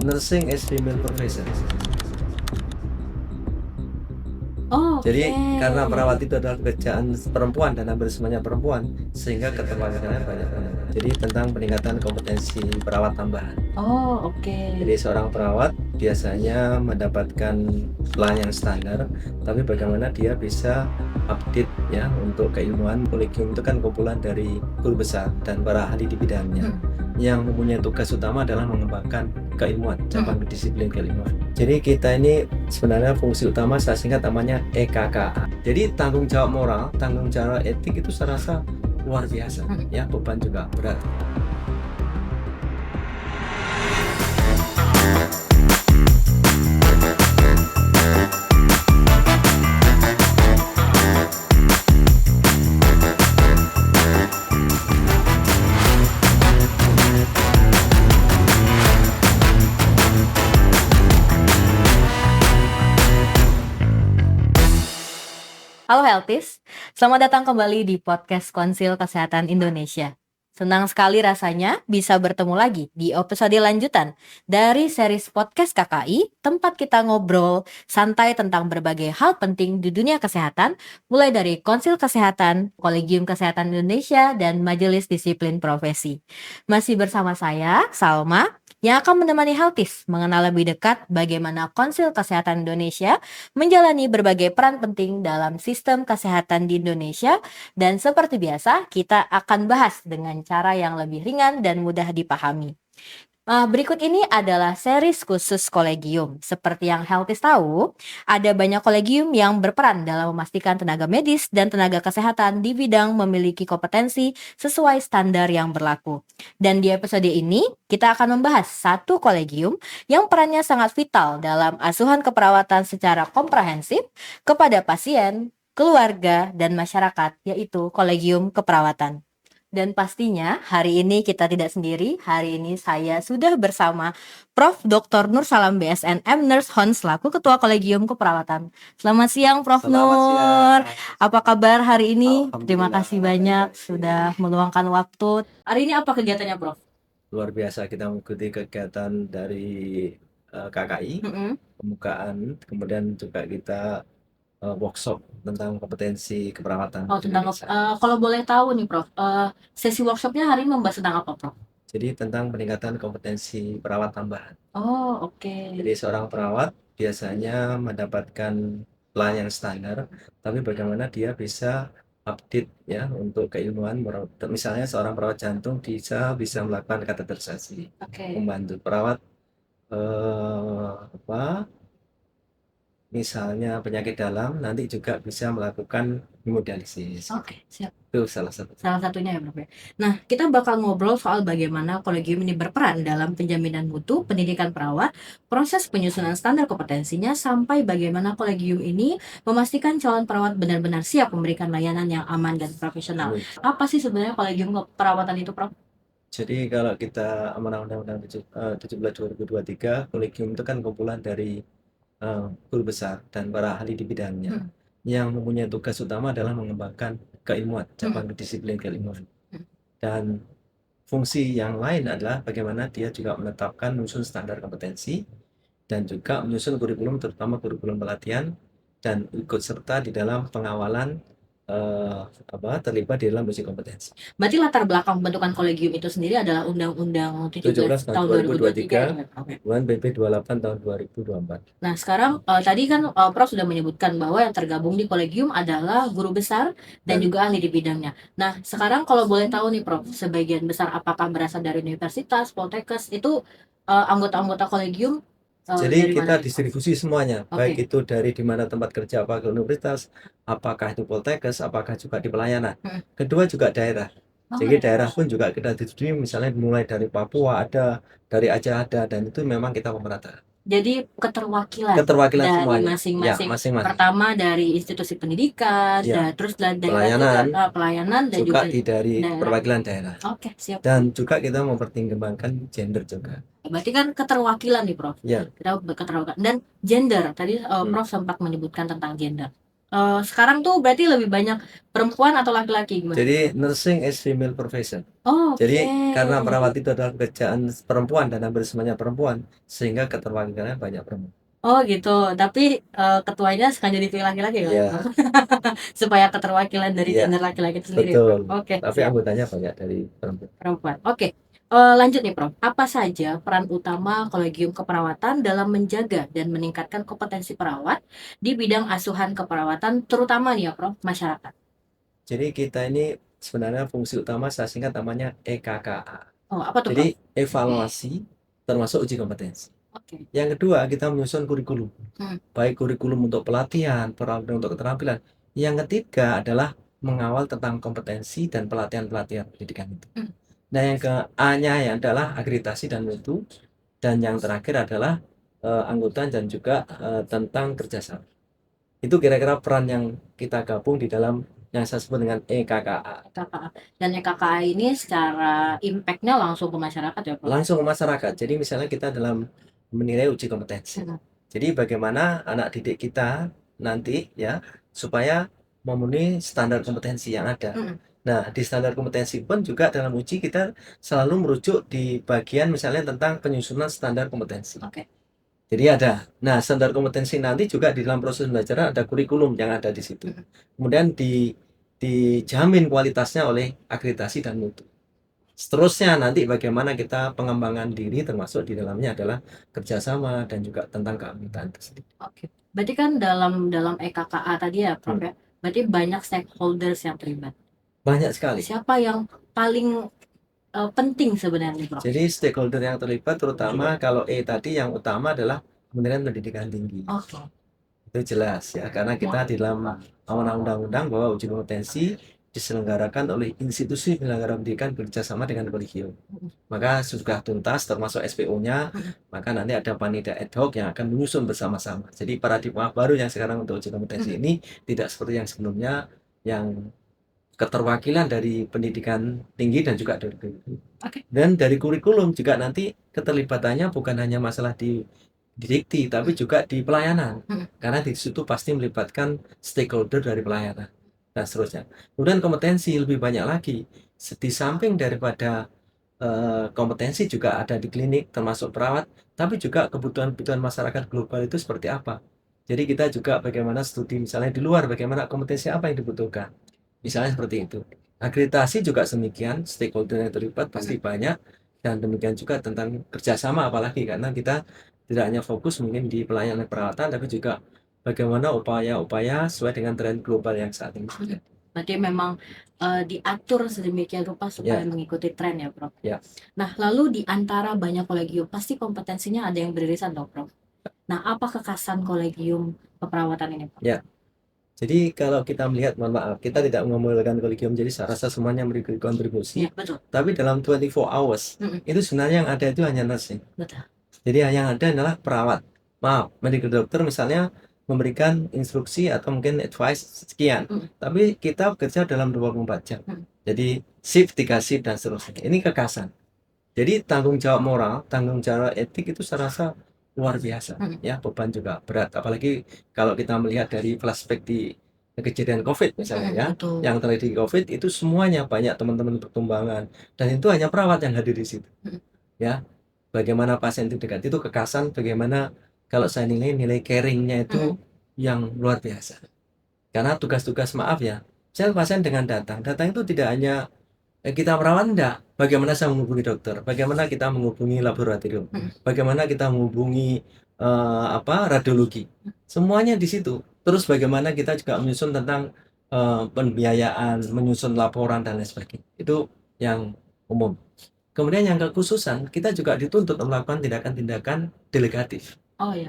Nursing as female profession. Oh, Jadi oke. karena perawat itu adalah pekerjaan perempuan dan hampir semuanya perempuan, sehingga keterwakilannya banyak banget. Jadi tentang peningkatan kompetensi perawat tambahan. Oh, oke. Jadi seorang perawat biasanya mendapatkan pelayanan standar, tapi bagaimana dia bisa update ya untuk keilmuan. Kolegium itu kan kumpulan dari guru besar dan para ahli di bidangnya yang mempunyai tugas utama adalah mengembangkan keilmuan, cabang disiplin keilmuan. Jadi kita ini sebenarnya fungsi utama saya singkat namanya EKKA. Jadi tanggung jawab moral, tanggung jawab etik itu saya rasa luar biasa ya, beban juga berat. Halo Healthis, selamat datang kembali di podcast Konsil Kesehatan Indonesia. Senang sekali rasanya bisa bertemu lagi di episode lanjutan dari series podcast KKI, tempat kita ngobrol santai tentang berbagai hal penting di dunia kesehatan, mulai dari Konsil Kesehatan, Kolegium Kesehatan Indonesia, dan Majelis Disiplin Profesi. Masih bersama saya, Salma, yang akan menemani Healthis mengenal lebih dekat bagaimana Konsil Kesehatan Indonesia menjalani berbagai peran penting dalam sistem kesehatan di Indonesia, dan seperti biasa kita akan bahas dengan cara yang lebih ringan dan mudah dipahami. Berikut ini adalah series khusus kolegium. Seperti yang Healthis tahu, ada banyak kolegium yang berperan dalam memastikan tenaga medis dan tenaga kesehatan di bidang memiliki kompetensi sesuai standar yang berlaku. Dan di episode ini, kita akan membahas satu kolegium yang perannya sangat vital dalam asuhan keperawatan secara komprehensif kepada pasien, keluarga, dan masyarakat, yaitu kolegium keperawatan. Dan pastinya hari ini kita tidak sendiri. Hari ini saya sudah bersama Prof. Dr. Nur Salam BSNM Nurse Hon selaku Ketua Kolegium Keperawatan. Selamat siang Prof. Selamat Nur. siang. Apa kabar hari ini? Terima Alhamdulillah, kasih banyak baik-baik. sudah meluangkan waktu. Hari ini apa kegiatannya Prof? Luar biasa kita mengikuti kegiatan dari KKI, pembukaan, kemudian juga kita workshop tentang kompetensi keperawatan Oh, di tentang Indonesia. kalau boleh tahu nih Prof, sesi workshopnya hari ini membahas tentang apa Prof? Jadi tentang peningkatan kompetensi perawat tambahan. Oh, oke. Jadi seorang perawat biasanya mendapatkan pelayanan standar, tapi bagaimana dia bisa update ya untuk keilmuan. Misalnya seorang perawat jantung bisa melakukan kateterisasi, Oke. membantu perawat apa misalnya penyakit dalam, nanti juga bisa melakukan hemodialisis. Oke, siap. Itu salah satu. Salah satunya ya Prof ya. Nah, kita bakal ngobrol soal bagaimana kolegium ini berperan dalam penjaminan mutu pendidikan perawat, proses penyusunan standar kompetensinya, sampai bagaimana kolegium ini memastikan calon perawat benar-benar siap memberikan layanan yang aman dan profesional. Apa sih sebenarnya kolegium perawatan itu Prof? Jadi kalau kita amanah Undang-Undang 17 kolegium itu kan kumpulan dari guru besar dan para ahli di bidangnya yang mempunyai tugas utama adalah mengembangkan keilmuan, cabang disiplin keilmuan. Dan fungsi yang lain adalah bagaimana dia juga menetapkan menyusun standar kompetensi dan juga menyusun kurikulum, terutama kurikulum pelatihan, dan ikut serta di dalam pengawalan terlibat di dalam uji kompetensi. Berarti latar belakang pembentukan kolegium itu sendiri adalah Undang-Undang 17 tahun 2023 ya, Prof? kemudian PP 28 tahun 2024. Nah, sekarang tadi kan Prof sudah menyebutkan bahwa yang tergabung di kolegium adalah guru besar dan juga ahli di bidangnya. Nah, sekarang kalau boleh tahu nih Prof, sebagian besar apakah berasal dari universitas, poltekkes, itu anggota-anggota kolegium Jadi dari kita mana nih, Prof? distribusi semuanya, baik Oke. itu dari di mana tempat kerja, apakah universitas, apakah itu poltekkes, apakah juga di pelayanan. Kedua juga daerah. Jadi daerah pun juga kita distribusi, misalnya mulai dari Papua ada, dari Aceh ada, dan itu memang kita memerata. Jadi keterwakilan dari semuanya. Ya, masing-masing. masing-masing. Pertama dari institusi pendidikan, Ya. terus dari Pelayanan, juga pelayanan, dan juga juga dari daerah. perwakilan daerah. Oke, siap. Dan juga kita mempertimbangkan gender juga. Berarti kan keterwakilan nih Prof. Ya. Kita keterwakilan dan gender. Tadi Prof sempat menyebutkan tentang gender. Sekarang tuh berarti lebih banyak perempuan atau laki-laki gimana? Jadi nursing is female profession. Oh, Jadi karena oke. perawat itu adalah pekerjaan perempuan dan hampir semuanya perempuan, sehingga keterwakilannya banyak perempuan. Oh gitu, tapi ketuanya sengaja dipilih laki-laki kali ya, Prof? Iya, Supaya keterwakilan dari iya, gender laki-laki itu sendiri ya, Prof? betul. Oke, Tapi siap. anggotanya banyak dari perempuan. Perempuan. Oke, lanjut nih, Prof. Apa saja peran utama kolegium keperawatan dalam menjaga dan meningkatkan kompetensi perawat di bidang asuhan keperawatan, terutama nih ya, Prof, masyarakat? Jadi kita ini sebenarnya fungsi utama saya singkat namanya EKKA. Oh, apa tuh, Prof? Jadi evaluasi termasuk uji kompetensi. Oke. Yang kedua, kita menyusun kurikulum. Hmm. Baik kurikulum untuk pelatihan, pelatihan untuk keterampilan. Yang ketiga adalah mengawal tentang kompetensi dan pelatihan-pelatihan pendidikan itu. Hmm. Nah, yang ke A-nya ya adalah akreditasi dan mutu. Dan yang terakhir adalah anggota dan juga tentang kerjasama. Itu kira-kira peran yang kita gabung di dalam yang saya sebut dengan EKKA. KKA. Dan KKA ini secara impact-nya langsung ke masyarakat ya, Prof? Langsung ke masyarakat. Jadi misalnya kita dalam menilai uji kompetensi. Hmm. Jadi bagaimana anak didik kita nanti ya supaya memenuhi standar kompetensi yang ada. Hmm. Nah, di standar kompetensi pun juga dalam uji kita selalu merujuk di bagian misalnya tentang penyusunan standar kompetensi. Oke. Jadi ada. Nah, standar kompetensi nanti juga di dalam proses pembelajaran ada kurikulum yang ada di situ. Kemudian dijamin kualitasnya oleh akreditasi dan mutu. Seterusnya nanti bagaimana kita pengembangan diri termasuk di dalamnya adalah kerjasama dan juga tentang keanggotaan tersebut. Oke. Berarti kan dalam EKKA tadi ya, Prof ya. Berarti banyak stakeholders yang terlibat. Banyak sekali. Siapa yang paling penting sebenarnya, Prof? Jadi stakeholder yang terlibat terutama kalau tadi yang utama adalah Kementerian Pendidikan Tinggi. Oke. Itu jelas ya karena kita di dalam amanah undang-undang bahwa uji kompetensi diselenggarakan oleh institusi penyelenggara pendidikan bekerjasama dengan kolegium. Maka sudah tuntas termasuk SPO-nya, maka nanti ada panitia ad hoc yang akan menyusun bersama-sama. Jadi paradigma baru yang sekarang untuk uji kompetensi ini tidak seperti yang sebelumnya yang keterwakilan dari pendidikan tinggi dan juga dari kurikulum. Dan dari kurikulum juga nanti keterlibatannya bukan hanya masalah di didikti tapi juga di pelayanan. Karena di situ pasti melibatkan stakeholder dari pelayanan dan seterusnya. Kemudian kompetensi lebih banyak lagi. Di samping daripada kompetensi juga ada di klinik termasuk perawat, tapi juga kebutuhan-kebutuhan masyarakat global itu seperti apa. Jadi kita juga bagaimana studi misalnya di luar bagaimana kompetensi apa yang dibutuhkan. Misalnya seperti itu. Akreditasi juga demikian, stakeholder yang terlibat pasti banyak dan demikian juga tentang kerjasama apalagi karena kita tidak hanya fokus mungkin di pelayanan perawatan tapi juga bagaimana upaya-upaya sesuai dengan tren global yang saat ini. Berarti memang diatur sedemikian rupa supaya mengikuti tren ya, Prof. Ya. Nah, lalu di antara banyak kolegium pasti kompetensinya ada yang beririsan dong, Prof. Nah, apa kekhasan kolegium keperawatan ini, Prof? Ya. Jadi kalau kita melihat, mohon maaf, kita tidak memulihkan kolegium, jadi saya rasa semuanya memberi kontribusi. Ya, betul. Tapi dalam 24 hours, itu sebenarnya yang ada itu hanya nursing. Betul. Jadi yang ada adalah perawat. Maaf, medical doctor misalnya memberikan instruksi atau mungkin advice sekian. Tapi kita bekerja dalam 24 jam. Jadi shift, 3 shift, dan seterusnya. Ini kekhasan. Jadi tanggung jawab moral, tanggung jawab etik itu saya rasa luar biasa. Ya, beban juga berat. Apalagi kalau kita melihat dari flashback di kejadian COVID misalnya ya. Betul. Yang terjadi COVID itu semuanya banyak teman-teman pertumbangan. Dan itu hanya perawat yang hadir di situ. Ya. Bagaimana pasien itu dekat, itu kekhasan, bagaimana kalau saya nilai caringnya itu yang luar biasa. Karena tugas-tugas maaf ya, saya pasien dengan datang itu tidak hanya kita merawat enggak, bagaimana saya menghubungi dokter, bagaimana kita menghubungi laboratorium, bagaimana kita menghubungi radiologi, semuanya di situ. Terus bagaimana kita juga menyusun tentang pembiayaan, menyusun laporan dan lain sebagainya. Itu yang umum. Kemudian yang kekhususan, kita juga dituntut melakukan tindakan-tindakan delegatif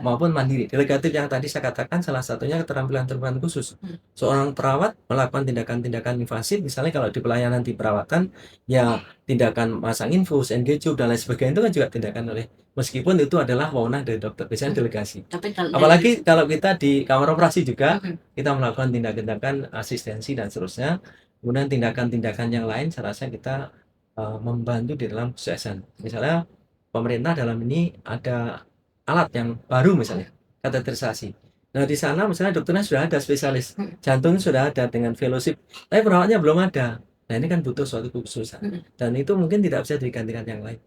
maupun mandiri. Delegatif yang tadi saya katakan salah satunya keterampilan-keterampilan khusus. Seorang perawat melakukan tindakan-tindakan invasif, misalnya kalau di pelayanan di perawatan, ya tindakan masang infus, engage tube, dan lain sebagainya itu kan juga tindakan oleh, meskipun itu adalah wewenang dari dokter, biasanya delegasi. Apalagi kalau kita di kamar operasi juga, kita melakukan tindakan-tindakan asistensi dan seterusnya. Kemudian tindakan-tindakan yang lain, saya rasa kita membantu di dalam kesuksesan. Misalnya pemerintah dalam ini ada alat yang baru misalnya kateterisasi. Nah, di sana misalnya dokternya sudah ada spesialis, Mhm. jantung sudah ada dengan fellowship, tapi perawatnya belum ada. Nah, ini kan butuh suatu kekhususan, Mhm. dan itu mungkin tidak bisa digantikan yang lain,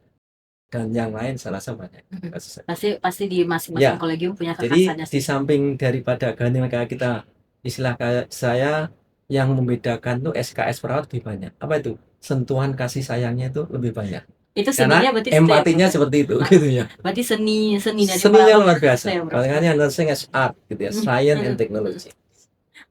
dan yang lain saya rasa banyak Mhm. kasusnya. Pasti di masing-masing Ya, kolegium punya jadi kekhasannya di sendiri. samping daripada gantian kayak kita, istilah kayak saya yang membedakan tuh SKS perawat lebih banyak. Apa itu? Sentuhan kasih sayangnya itu lebih banyak. Itu Karena seninya berarti itu ya, Prof, empatinya ya? seperti itu, Heeh. gitu ya. Berarti seni dari Seninya merawat luar itu ya, biasa. Prof? Makanya nursing as art, gitu ya, science and Mhm. technology.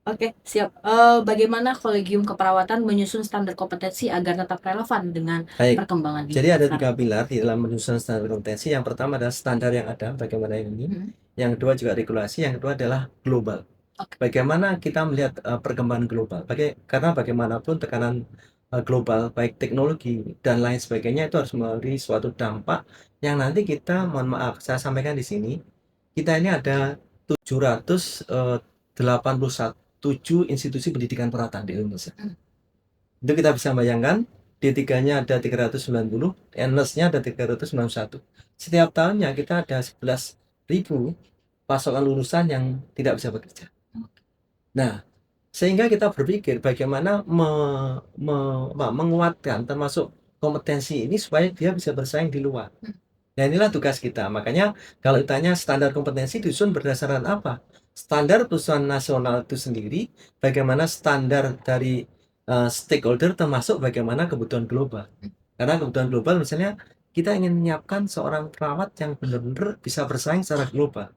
Oke, siap. Bagaimana kolegium keperawatan menyusun standar kompetensi agar tetap relevan dengan Baik, perkembangan di jadi ada 3 sekarang? pilar di dalam menyusun standar kompetensi. Yang pertama adalah standar yang ada, bagaimana ini. Mhm. Yang kedua juga regulasi, yang kedua adalah global. Oke. Bagaimana kita melihat perkembangan global? Karena bagaimanapun tekanan global, baik teknologi dan lain sebagainya itu harus memberi suatu dampak yang nanti kita, mohon maaf, saya sampaikan di sini, kita ini ada 787 institusi pendidikan perawatan di Indonesia. Mhm. Itu kita bisa bayangkan, D3-nya ada 390, NS-nya ada 391. Setiap tahunnya kita ada 11.000 pasokan lulusan yang tidak bisa bekerja. Nah, sehingga kita berpikir bagaimana menguatkan termasuk kompetensi ini supaya dia bisa bersaing di luar. Nah, inilah tugas kita. Makanya kalau ditanya standar kompetensi disusun berdasarkan apa? Standar perusahaan nasional itu sendiri, bagaimana standar dari stakeholder termasuk bagaimana kebutuhan global. Karena kebutuhan global misalnya kita ingin menyiapkan seorang perawat yang benar-benar bisa bersaing secara global.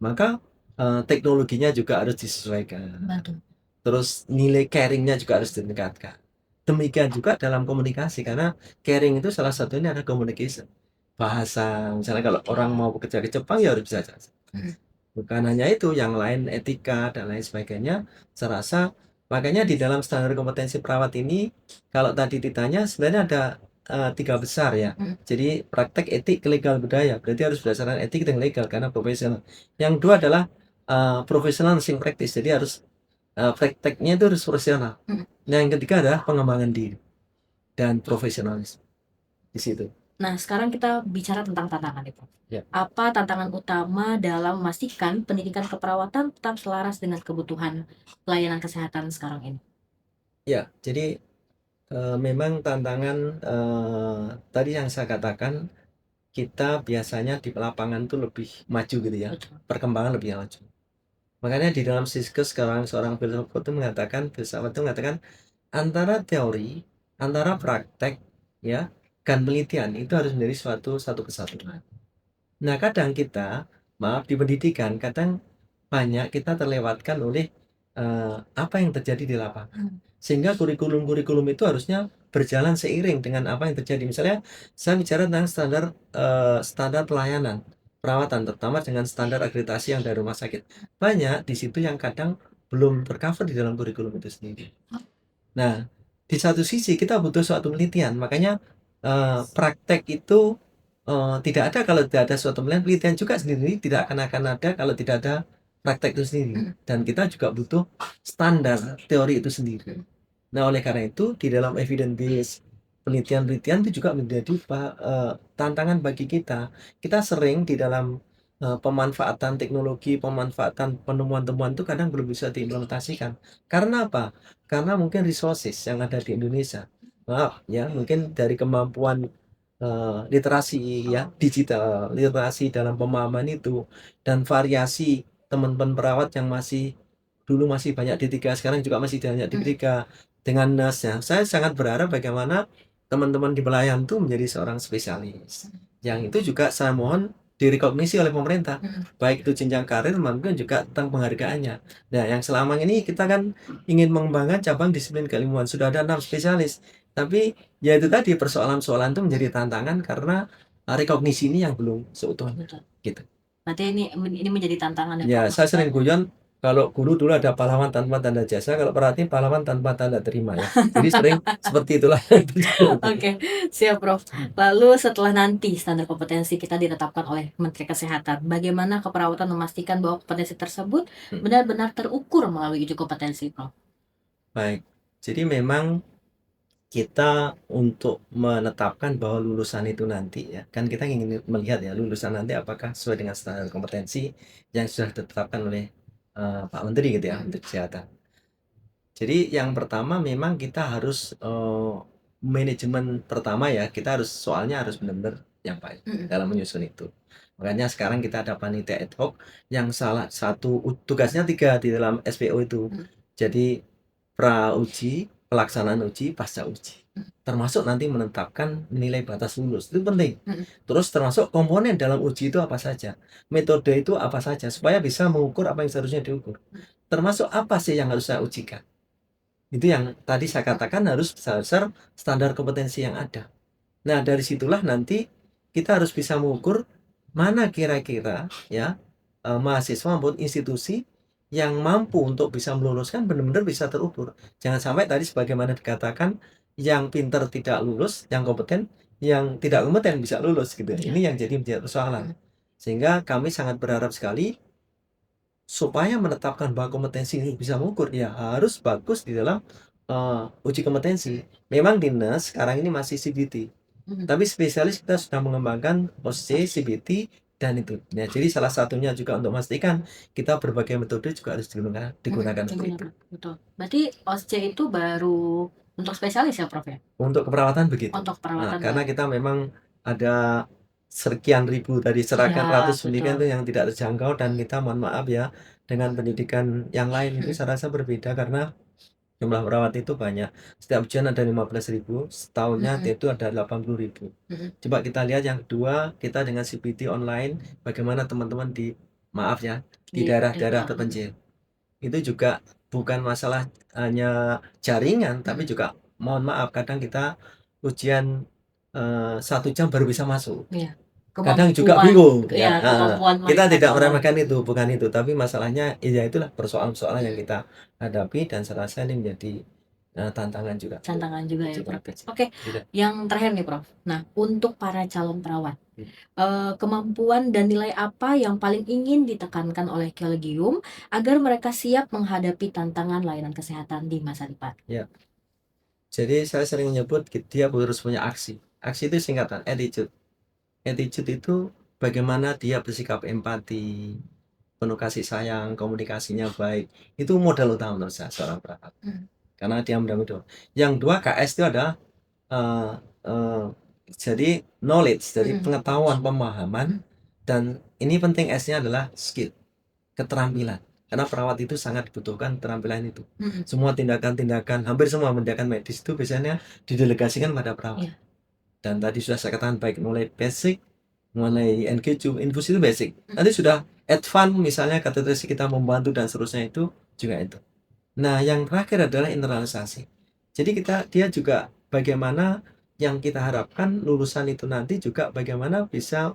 Maka teknologinya juga harus disesuaikan. Betul. Terus nilai caring-nya juga harus ditingkatkan. Demikian juga dalam komunikasi, karena caring itu salah satunya adalah communication. Bahasa, misalnya kalau orang mau bekerja di Jepang ya harus bisa bahasa. Mhm. Bukan hanya itu, yang lain etika dan lain sebagainya. Saya rasa makanya di dalam standar kompetensi perawat ini, kalau tadi ditanya sebenarnya ada 3 besar ya. Mhm. Jadi praktek, etik, legal, budaya. Berarti harus berdasarkan etik dan legal karena profesional. Yang kedua adalah professional nursing practice. Jadi harus prakteknya itu harus profesional. Mhm. Nah, yang ketiga adalah pengembangan diri dan profesionalisme di situ. Nah, sekarang kita bicara tentang tantangan nih, Prof. Ya. Apa tantangan utama dalam memastikan pendidikan keperawatan tetap selaras dengan kebutuhan pelayanan kesehatan sekarang ini? Ya, jadi memang tantangan tadi yang saya katakan, kita biasanya di lapangan tuh lebih maju gitu ya, Betul. perkembangan lebih maju. Makanya di dalam Siskes sekarang seorang filsafat itu mengatakan antara teori, antara praktek ya, dan penelitian itu harus menjadi satu kesatuan. Nah, kadang kita, maaf, di pendidikan kadang banyak kita terlewatkan oleh apa yang terjadi di lapangan. Sehingga kurikulum-kurikulum itu harusnya berjalan seiring dengan apa yang terjadi. Misalnya saya bicara tentang standar pelayanan perawatan, terutama dengan standar akreditasi yang dari rumah sakit. Banyak di situ yang kadang belum tercover di dalam kurikulum itu sendiri. Nah, di satu sisi kita butuh suatu penelitian, makanya praktek itu tidak ada kalau tidak ada suatu penelitian. Penelitian juga sendiri tidak akan ada kalau tidak ada praktek itu sendiri. Dan kita juga butuh standar teori itu sendiri. Nah, oleh karena itu di dalam evidence based penelitian-penelitian itu juga menjadi tantangan bagi kita. Kita sering di dalam pemanfaatan teknologi, pemanfaatan penemuan-temuan itu kadang belum bisa diimplementasikan. Karena apa? Karena mungkin resources yang ada di Indonesia. Maaf ya, mungkin dari kemampuan literasi ya, digital, literasi dalam pemahaman itu, dan variasi teman-teman perawat yang dulu masih banyak D3, sekarang juga masih banyak D3 dengan nurse-nya. Saya sangat berharap bagaimana teman-teman di pelayan itu menjadi seorang spesialis. Yang itu juga saya mohon direkognisi oleh pemerintah, baik itu jenjang karir maupun juga tentang penghargaannya. Nah, yang selama ini kita kan ingin mengembangkan cabang disiplin keilmuan, sudah ada 6 spesialis. Tapi ya itu tadi persoalan-persoalan itu menjadi tantangan karena rekognisi ini yang belum seutuhnya. Betul. Gitu. Berarti ini menjadi tantangan ya, Ya, Prof. saya sering guyon kalau guru dulu ada pahlawan tanpa tanda jasa, kalau pelatih pahlawan tanpa tanda terima ya. Jadi sering seperti itulah. Oke, siap, Prof. Lalu setelah nanti standar kompetensi kita ditetapkan oleh Menteri Kesehatan, bagaimana keperawatan memastikan bahwa kompetensi tersebut benar-benar terukur melalui uji kompetensi, Prof? Baik, jadi memang kita untuk menetapkan bahwa lulusan itu nanti ya, kan kita ingin melihat ya lulusan nanti apakah sesuai dengan standar kompetensi yang sudah ditetapkan oleh Pak Menteri gitu ya, Mhm. Menteri Kesehatan. Jadi yang pertama memang kita harus, manajemen pertama ya, kita harus soalnya harus benar-benar yang baik Mhm. dalam menyusun itu. Makanya sekarang kita ada panitia ad hoc yang salah satu tugasnya 3 di dalam SPO itu. Mhm. Jadi pra-uji, pelaksanaan uji, pasca uji. Mhm. Termasuk nanti menetapkan nilai batas lulus, itu penting. Mhm. Terus termasuk komponen dalam uji itu apa saja, metode itu apa saja, supaya bisa mengukur apa yang seharusnya diukur. Mhm. Termasuk apa sih yang harus saya ujikan. Itu yang tadi saya katakan harus berdasar standar kompetensi yang ada. Nah, dari situlah nanti kita harus bisa mengukur mana kira-kira ya mahasiswa maupun institusi yang mampu untuk bisa meluluskan benar-benar bisa terukur. Jangan sampai tadi sebagaimana dikatakan yang pinter tidak lulus, yang kompeten, yang tidak kompeten bisa lulus gitu. Iya. Ini yang jadi menjadi persoalan. Mhm. Sehingga kami sangat berharap sekali supaya menetapkan bahwa kompetensi ini bisa mengukur, ya harus bagus di dalam, uji kompetensi. Memang di NES sekarang ini masih CBT, Mhm. tapi spesialis kita sudah mengembangkan OSCE, CBT, dan itu. Nah, jadi salah satunya juga untuk memastikan kita berbagai metode juga harus digunakan untuk itu. Digunakan, betul. Berarti OSCE itu baru untuk spesialis ya, Prof, ya? Untuk keperawatan begitu. Untuk Nah, perawatan karena baru. kita memang ada sekian ribu tadi, Iya, ratus pendidikan betul. itu yang tidak terjangkau dan kita mohon maaf ya, dengan pendidikan yang lain itu Mhm. saya rasa berbeda karena jumlah perawat itu banyak. Setiap ujian ada 15.000, setahunnya Mhm. itu ada 80.000. Mhm. Coba kita lihat yang kedua, kita dengan CPT online, bagaimana teman-teman di maaf ya, di Di daerah-daerah desa. Mhm. terpencil. Itu juga bukan masalah hanya jaringan, tapi Mhm. juga mohon maaf kadang kita ujian, 1 jam baru bisa masuk. Iya. Kadang juga Kemampuan, bingung ya, ya kemampuan kita mereka tidak dalam meremehkan itu, bukan itu, tapi masalahnya ya itulah persoalan-persoalan yang Mhm. kita hadapi dan saya rasa ini menjadi, tantangan juga untuk tantangan juga ya, uji Prof. kompetensi. Oke, Tidak. yang terakhir nih, Prof. Nah, untuk para calon perawat, Hmm. kemampuan dan nilai apa yang paling ingin ditekankan oleh Collegium agar mereka siap menghadapi tantangan layanan kesehatan di masa depan? Ya, jadi saya sering menyebut dia harus punya aksi. Aksi itu singkatan attitude. Attitude itu bagaimana dia bersikap empati, penuh kasih sayang, komunikasinya baik. Itu modal utama menurut saya seorang perawat. Mhm. Karena dia mendampingi doa. Yang 2 KS itu adalah eee eee, jadi knowledge, jadi Mhm. pengetahuan, pemahaman, Mhm. dan ini penting S-nya adalah skill, keterampilan. Karena perawat itu sangat dibutuhkan keterampilan itu. Mhm. Semua tindakan-tindakan, hampir semua tindakan medis itu biasanya didelegasikan pada perawat. Iya. Dan tadi sudah saya katakan baik mulai basic, mulai NG infus itu basic. Mhm. Nanti sudah advance misalnya kateterisasi kita membantu dan seterusnya itu juga itu. Nah, yang terakhir adalah internalisasi. Jadi dia juga bagaimana yang kita harapkan lulusan itu nanti juga bagaimana bisa,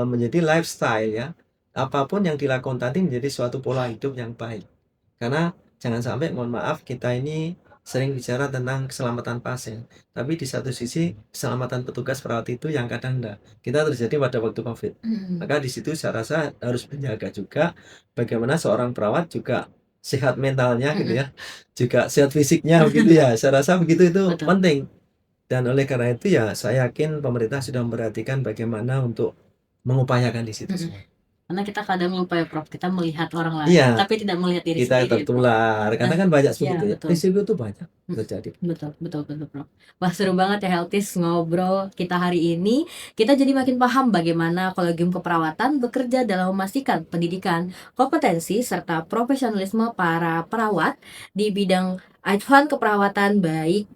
menjadi lifestyle ya, apapun yang dilakukan tadi menjadi suatu pola hidup yang baik. Karena jangan sampai mohon maaf kita ini sering bicara tentang keselamatan pasien, tapi di satu sisi keselamatan petugas perawat itu yang kadang enggak. Kita terjadi pada waktu Covid. Mhm. Maka di situ saya rasa harus menjaga juga bagaimana seorang perawat juga sehat mentalnya gitu Mhm. ya, juga sehat fisiknya begitu ya. Saya rasa begitu itu Betul. penting. Dan oleh karena itu ya saya yakin pemerintah sudah memperhatikan bagaimana untuk mengupayakan di situ Mhm. semua. Karena kita kadang lupa ya, Prof, kita melihat orang Iya, lain, tapi tidak melihat diri kita sendiri ya, Prof. tertular karena Nah, kan banyak iya seperti itu ya. betul. Risiko itu banyak Mhm. terjadi. Betul betul betul, Prof. Wah, seru banget ya Healthies ngobrol kita hari ini. Kita jadi makin paham bagaimana Kolegium Keperawatan bekerja dalam memastikan pendidikan, kompetensi, serta profesionalisme para perawat di bidang advance keperawatan baik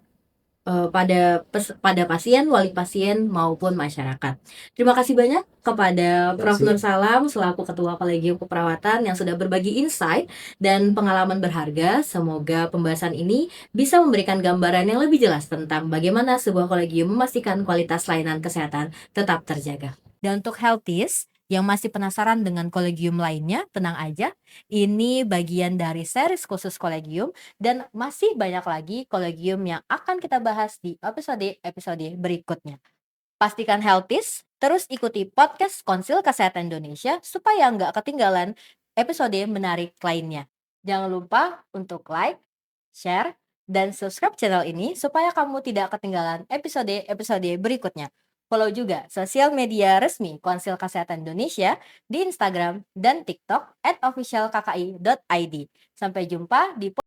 pada pasien, wali pasien, maupun masyarakat. Terima kasih banyak kepada Terima Prof. kasih. Nur Salam selaku Ketua Kolegium Keperawatan yang sudah berbagi insight dan pengalaman berharga. Semoga pembahasan ini bisa memberikan gambaran yang lebih jelas tentang bagaimana sebuah kolegium memastikan kualitas layanan kesehatan tetap terjaga. Dan untuk Healthies yang masih penasaran dengan kolegium lainnya, tenang aja. Ini bagian dari series khusus kolegium dan masih banyak lagi kolegium yang akan kita bahas di episode-episode berikutnya. Pastikan healthies, terus ikuti podcast Konsil Kesehatan Indonesia supaya nggak ketinggalan episode menarik lainnya. Jangan lupa untuk like, share, dan subscribe channel ini supaya kamu tidak ketinggalan episode-episode berikutnya. Follow juga sosial media resmi Konsil Kesehatan Indonesia di Instagram dan TikTok @officialkki.id. Sampai jumpa di